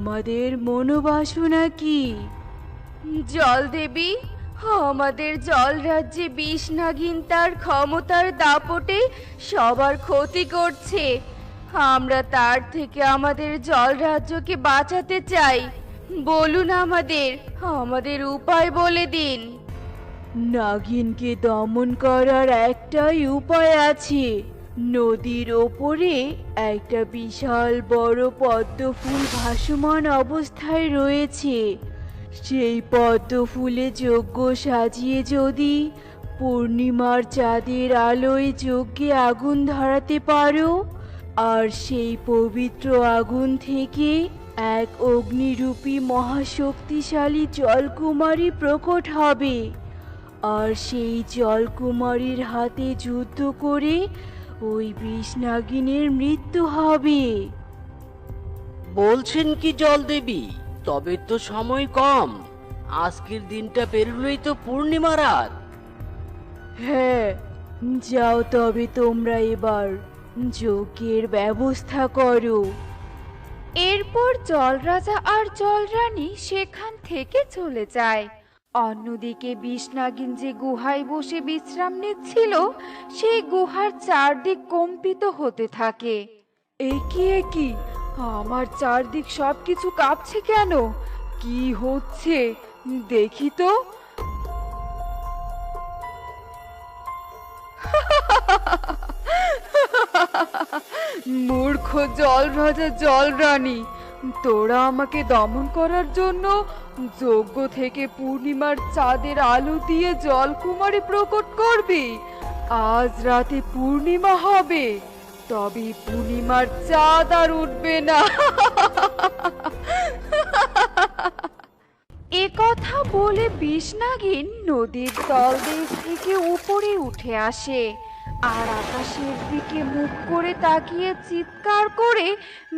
তোমাদের মনোবাসনা কি? জল দেবী, আমাদের জল রাজ্যে বিষ নাগিন তার ক্ষমতার দাপটে সবার ক্ষতি করছে। আমরা তার থেকে আমাদের জল রাজ্যকে বাঁচাতে চাই। বলুন, আমাদের আমাদের উপায় বলে দিন। নাগিনকে দমন করার একটাই উপায় আছে। নদীর ওপরে একটা বিশাল বড় পদ্ম ফুল ভাসমান অবস্থায় রয়েছে। সেই পদ্ম ফুলে যজ্ঞ সাজিয়ে যদি পূর্ণিমার চাঁদের আলোয় যজ্ঞে আগুন ধরাতে পারো, আর সেই পবিত্র আগুন থেকে এক অগ্নিরূপী মহাশক্তিশালী জলকুমারী প্রকট হবে, আর সেই জলকুমারীর হাতে যুদ্ধ করে ওই বিষনাগিনের মৃত্যু হবে। বলছেন কি জল দেবী? তবে তো সময় কম। আজকের দিনটা পেরোলেই তো পূর্ণিমা রাত। হ্যাঁ, যাও তবে তোমরা এবার যজ্ঞের ব্যবস্থা করো। এরপর জলরাজা আর জলরানী সেখান থেকে চলে যায়। অন্যদিকে বিষনাগিন যে গুহায় বসে বিশ্রাম নিচ্ছিল, সেই গুহার চারদিক কম্পিত হতে থাকে। এ কি আমার চারদিক সবকিছু কাঁপছে কেন? কি হচ্ছে দেখি তো। মূর্খ জলরাজা জলরানী, তোরা আমাকে দমন করার জন্য যজ্ঞ থেকে পূর্ণিমার চাঁদের আলো দিয়ে জলকুমারী প্রকট করবি। আজ রাতে পূর্ণিমা হবে, তবে পূর্ণিমার চাঁদ আর উঠবে না। এ কথা বলে বিষনাগিন নদীর তলদেশ থেকে উপরে উঠে আসে, আর আকাশের দিকে মুখ করে তাকিয়ে চিৎকার করে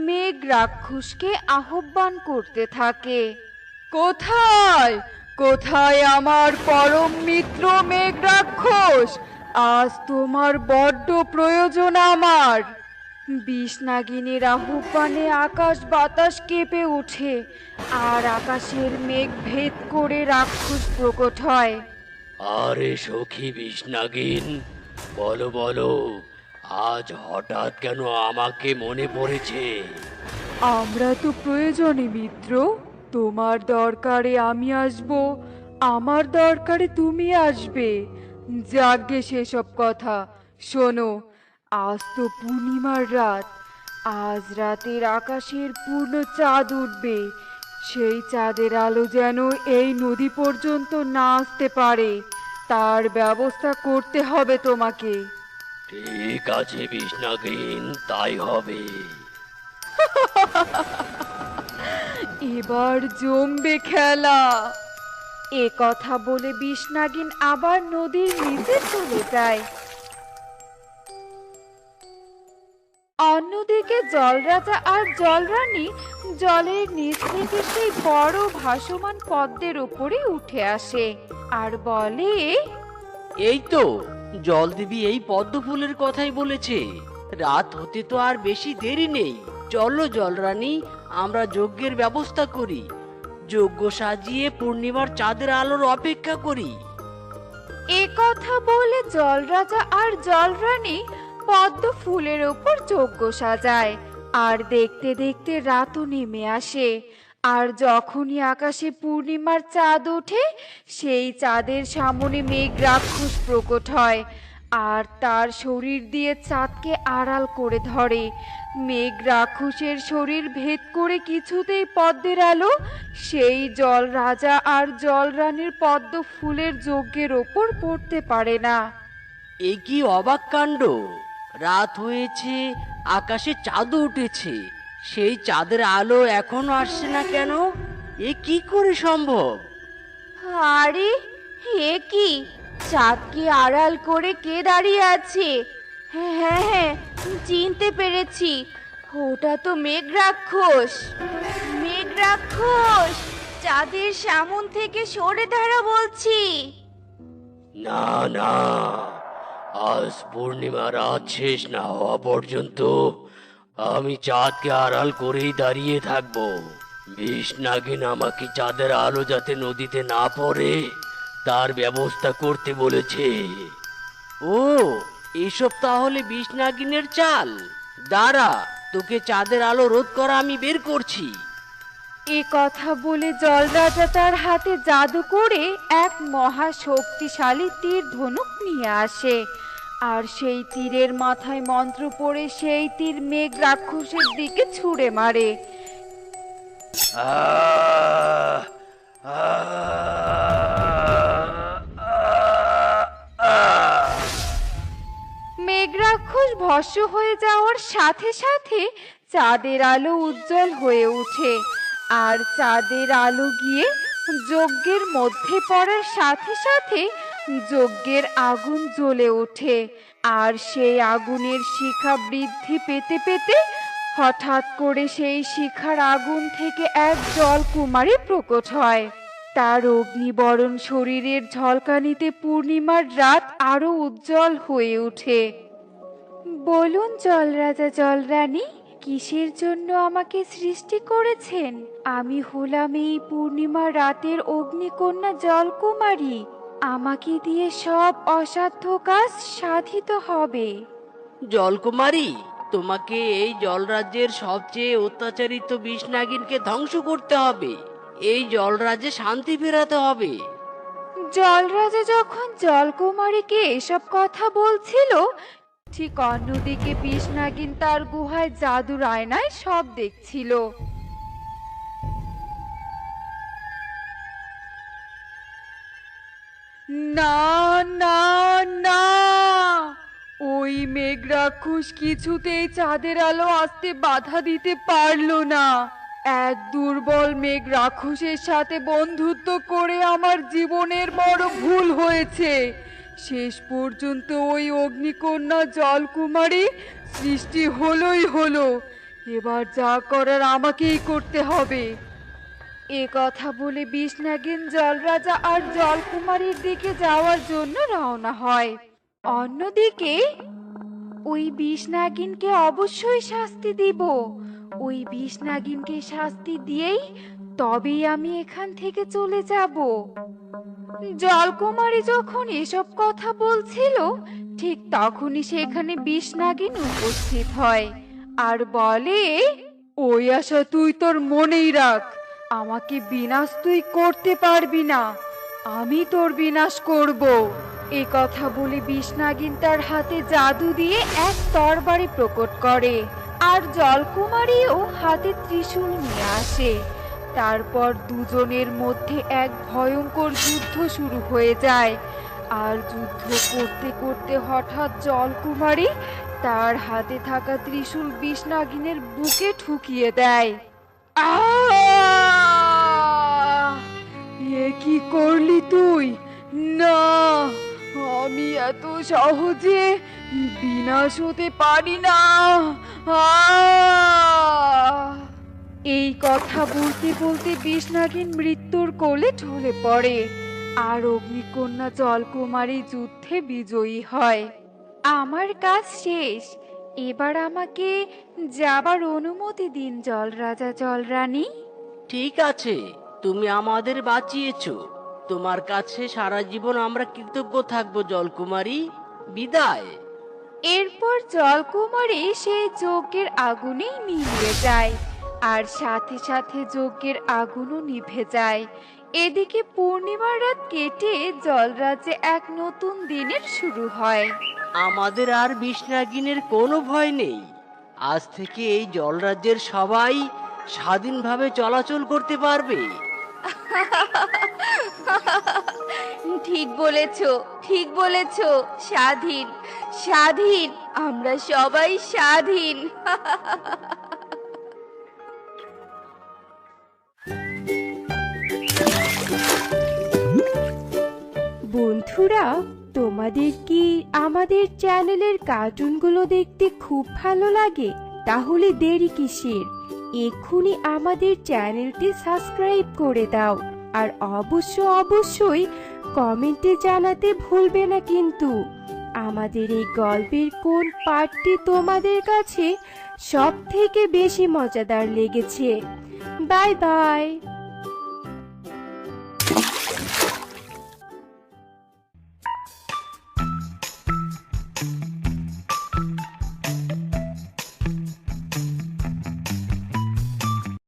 মেঘ রাক্ষসকে আহ্বান করতে থাকে। কোথায় কোথায় আমার পরম মিত্র মেঘ রাক্ষস? আজ তোমার বড্ড প্রয়োজন আমার। বিষনাগিনীর আহ্বানে আকাশ বাতাস কেঁপে ওঠে, আর আকাশের মেঘ ভেদ করে রাক্ষস প্রকট হয়। আরে সখী বিষনাগিন, বলো বলো, আজ হঠাৎ কেন আমাকে মনে পড়েছে? আমরা তো প্রয়োজনে মিত্র, তোমার দরকারে আমি আসব, আমার দরকারে তুমি আসবে। যাগ্গে সেসব কথা, শোনো, আজ তো পূর্ণিমার রাত। আজ রাতের আকাশের পূর্ণ চাঁদ উঠবে। সেই চাঁদের আলো যেন এই নদী পর্যন্ত না আসতে পারে, তার ব্যবস্থা করতে হবে তোমাকে। ঠিক আছে বিষনাগিন, তাই হবে। এবার জমবে খেলা। এ কথা বলে বিষনাগিন আবার নদীর নিচে চলে যায়। অন্যদিকে জলরাজা আর জলরানী জলের নিচ থেকে সেই বড় ভাসমান পদ্মের উপরে উঠে আসে, আর বলে, এই তো জল দেবী এই পদ্ম ফুলের কথাই বলেছে। রাত হতে তো আর বেশি দেরি নেই। চলো জলরানী, আমরা যজ্ঞের ব্যবস্থা করি। যজ্ঞ সাজিয়ে পূর্ণিমার চাঁদের আলোর অপেক্ষা করি। এ কথা বলে জলরাজা আর জলরানী পদ্ম ফুলের ওপর যজ্ঞ সাজায়, আর দেখতে দেখতে রাতও নেমে আসে। আর যখনই আকাশে পূর্ণিমার চাঁদ ওঠে, সেই চাঁদের সামনে মেঘ রাক্ষস প্রকট হয়, আর তার শরীর দিয়ে চাঁদকে আড়াল করে ধরে। মেঘ রাক্ষসের শরীর ভেদ করে কিছুতেই পদ্মের আলো সেই জল রাজা আর জল রানীর পদ্ম ফুলের যজ্ঞের ওপর পড়তে পারে না। এ কি অবাক কাণ্ড! রাত হয়েছে, আকাশে চাঁদও উঠেছে, সেই চাঁদের আলো এখনো আসছে না কেন? এ কি করে সম্ভব? আরে, হে কি, চাঁদকে আড়াল করে কে দাঁড়িয়ে আছে? হ্যাঁ হ্যাঁ হ্যাঁ, চিনতে পেরেছি, ওটা তো মেঘ রাক্ষস। মেঘ রাক্ষস, চাঁদের সামন থেকে সরে দাঁড়া বলছি। না না, আজ পূর্ণিমা রাত শেষ না হওয়া পর্যন্ত আমি চাঁদকে আড়াল করেই দাঁড়িয়ে থাকবো। বিষ নাগিন আমাকে চাঁদের আলো যাতে নদীতে না পড়ে তার ব্যবস্থা করতে বলেছে। ও, এসব তাহলে বিষ নাগিনের চাল। দাঁড়া, তোকে চাঁদের আলো রোধ করা আমি বের করছি। এ কথা বলে জলরাজা তার হাতে জাদু করে এক মহা শক্তিশালী তীর ধনুক নিয়ে আসে। আর সেই তীরের মাথায় মন্ত্র পড়ে সেই তীর মেঘ রাক্ষসের দিকে ছুঁড়ে মারে। আহ! মেঘ রাক্ষস ভস্ম হয়ে যাওয়ার সাথে সাথে চাঁদের আলো উজ্জ্বল হয়ে ওঠে। আর চাঁদের আলো গিয়ে যজ্ঞের মধ্যে পড়ার সাথে সাথে যজ্ঞের আগুন জ্বলে ওঠে। আর সেই আগুনের শিখা বৃদ্ধি পেতে পেতে হঠাৎ করে সেই শিখার আগুন থেকে এক জলকুমারী প্রকট হয়। তার অগ্নিবরণ শরীরের ঝলকানিতে পূর্ণিমার রাত আরো উজ্জ্বল হয়ে ওঠে। বলুন জলরাজা জলরানী, কিসের জন্য আমাকে সৃষ্টি করেছেন? আমি হলাম এই পূর্ণিমা রাতের অগ্নিকন্যা জলকুমারী। আমাকে দিয়ে সব অসাধ্য কাজ সাধিত হবে। জলকুমারী, তোমাকে এই জলরাজ্যের সবচেয়ে অত্যাচারিত বিষ নাগিনকে ধ্বংস করতে হবে। এই জলরাজ্যে শান্তি ফেরাতে হবে। জলরাজা যখন জলকুমারীকে এসব কথা বলছিল, ঠিক অন্যদিকে বিষনাগিন তার গুহায় জাদুর আয়নায় সব দেখছিল। না না না, ওই মেঘ রাক্ষস কিছুতেই চাঁদের আলো আসতে বাধা দিতে পারলো না। এক দুর্বল মেঘ রাক্ষসের সাথে বন্ধুত্ব করে আমার জীবনের বড় ভুল হয়েছে। শেষ পর্যন্ত ওই অগ্নিকন্যা জলকুমারী সৃষ্টি হলোই হলো। এবার যা করার আমাকেই করতে হবে। এ কথা বলে বিষনাগিন জলরাজা আর জলকুমারীর দিকে যাওয়ার জন্য রওনা হয়। অন্যদিকে ওই বিষনাগিনকে অবশ্যই শাস্তি দিব। ওই বিষনাগিনকে শাস্তি দিয়েই তবেই আমি এখান থেকে চলে যাব। জলকুমারী যখন এসব কথা বলছিল, ঠিক তখনই সেখানে বিষনাগিন উপস্থিত হয় আর বলে, ওই আশা তুই তোর মনেই রাখ, আমাকে বিনাশ তুই করতে পারবি না, আমি তোর বিনাশ করব। এ কথা বলে বিষনাগিন তার হাতে জাদু দিয়ে এক তরবারি প্রকট করে আর জলকুমারীও হাতে ত্রিশূল নিয়ে আসে। তারপর দুজনের মধ্যে এক ভয়ঙ্কর যুদ্ধ শুরু হয়ে যায়। আর যুদ্ধ করতে করতে হঠাৎ জলকুমারী তার হাতে থাকা ত্রিশূল বিষনাগিনের বুকে ঠুকিয়ে দেয়। আহ! এ কি করলি তুই? না, আমি এত সহজে বিনাশ হতে পারি না। এই কথা বলতে বলতে বিষনাগিন মৃত্যুর কোলে ঢলে পড়ে আর অগ্নিকন্যা জলকুমারী যুদ্ধে বিজয়ী হয়। আমার কাজ শেষ, এবার আমাকে যাবার অনুমতি দিন জলরাজা জলরানী। ঠিক আছে, তুমি আমাদের বাঁচিয়েছো। তোমার কাছে সারা জীবন আমরা কৃতজ্ঞ থাকবো জলকুমারী। বিদায়। এরপর জলকুমারী সেই যজ্ঞের আগুনেই মিলিয়ে যায় আর সাথে সাথে যজ্ঞের আগুনও নিভে যায়। এদিকে পূর্ণিমার রাত কেটে জলরাজ্যে এক নতুন দিনের শুরু হয়। আমাদের আর বিষ নাগিনের কোনো ভয় নেই। আজ থেকে এই জলরাজ্যের সবাই স্বাধীনভাবে চলাচল করতে পারবে। ঠিক বলেছো, ঠিক বলেছো। স্বাধীন, স্বাধীন, আমরা সবাই স্বাধীন। বন্ধুরা, তোমাদের কি আমাদের চ্যানেলের কার্টুনগুলো দেখতে খুব ভালো লাগে? তাহলে দেরি কিসের? এক্ষুনি আমাদের চ্যানেলটি সাবস্ক্রাইব করে দাও আর অবশ্যই কমেন্টে জানাতে ভুলবে না কিন্তু আমাদের এই গল্পের কোন পার্টটি তোমাদের কাছে সব থেকে বেশি মজাদার লেগেছে। Bye bye.